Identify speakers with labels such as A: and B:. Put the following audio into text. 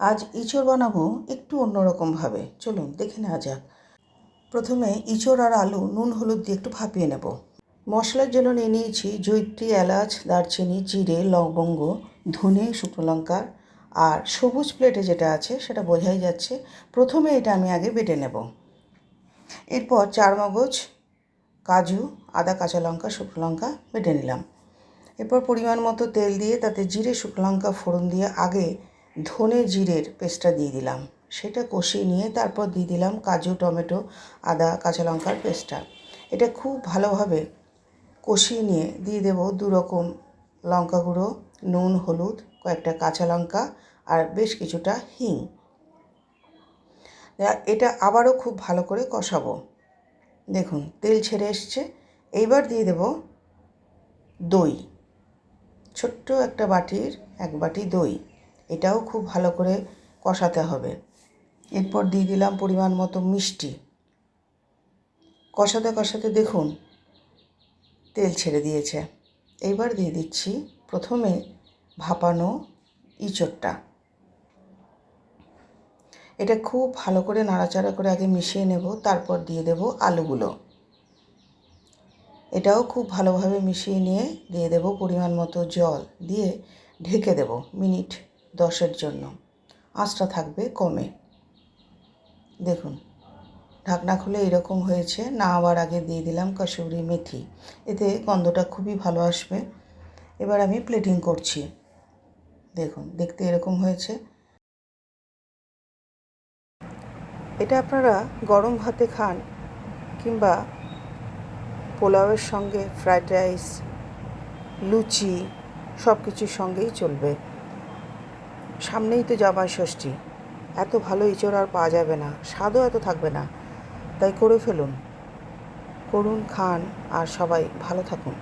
A: আজ ইঁচড় বানাবো একটু অন্যরকমভাবে, চলুন দেখে নেওয়া যাক। প্রথমে ইঁচড় আর আলু নুন হলুদ দিয়ে একটু ভাপিয়ে নেব। মশলার জন্য নিয়ে নিয়েছি জয়িত্রী, এলাচ, দারচিনি, জিরে, লবঙ্গ, ধনে, শুকনো লঙ্কা আর সবুজ প্লেটে যেটা আছে সেটা বোঝাই যাচ্ছে। প্রথমে এটা আমি আগে বেটে নেব। এরপর চারমগজ, কাজু, আদা, কাঁচা লঙ্কা, শুকনো লঙ্কা বেটে নিলাম। এরপর পরিমাণ মতো তেল দিয়ে তাতে জিরে, শুকনো লঙ্কা ফোড়ন দিয়ে আগে ধনে জিরের পেস্টটা দিয়ে দিলাম। সেটা কষিয়ে নিয়ে তারপর দিয়ে দিলাম কাজু, টমেটো, আদা, কাঁচা লঙ্কার পেস্টটা। এটা খুব ভালোভাবে কষিয়ে নিয়ে দিয়ে দেবো 2 রকম লঙ্কা গুঁড়ো, নুন, হলুদ, কয়েকটা কাঁচা লঙ্কা আর বেশ কিছুটা হিং। এটা আবারও খুব ভালো করে কষাবো। দেখুন তেল ছেড়ে এসছে। এইবার দিয়ে দেব দই, ছোট্ট একটা বাটির 1 বাটি দই। এটাও খুব ভালো করে কষাতে হবে। এরপর দিয়ে দিলাম পরিমাণ মতো মিষ্টি। কষাতে কষাতে দেখুন তেল ছেড়ে দিয়েছে। এইবার দিয়ে দিচ্ছি প্রথমে ভাপানো ইঁচড়টা। এটা খুব ভালো করে নাড়াচাড়া করে আগে মিশিয়ে নেব, তারপর দিয়ে দেব আলুগুলো। এটাও খুব ভালোভাবে মিশিয়ে নিয়ে দিয়ে দেব পরিমাণ মতো জল, দিয়ে ঢেকে দেব মিনিট 10-এর জন্য। আঁচটা থাকবে কমে। দেখুন ঢাকনা খুলে এরকম হয়েছে। নামাবার আগে দিয়ে দিলাম কসুরি মেথি, এতে গন্ধটা খুবই ভালো আসবে। এবার আমি প্লেটিং করছি। দেখুন দেখতে এরকম হয়েছে। এটা আপনারা গরম ভাতে খান কিংবা পোলাওয়ের সঙ্গে, ফ্রাইড রাইস, লুচি সব কিছুর সঙ্গেই চলবে। সামনেই তো জামাই ষষ্ঠী, এত ভালো ইঁচড় আর পাওয়া যাবে না, স্বাদও এত থাকবে না। তাই করে ফেলুন, করুন, খান আর সবাই ভালো থাকুন।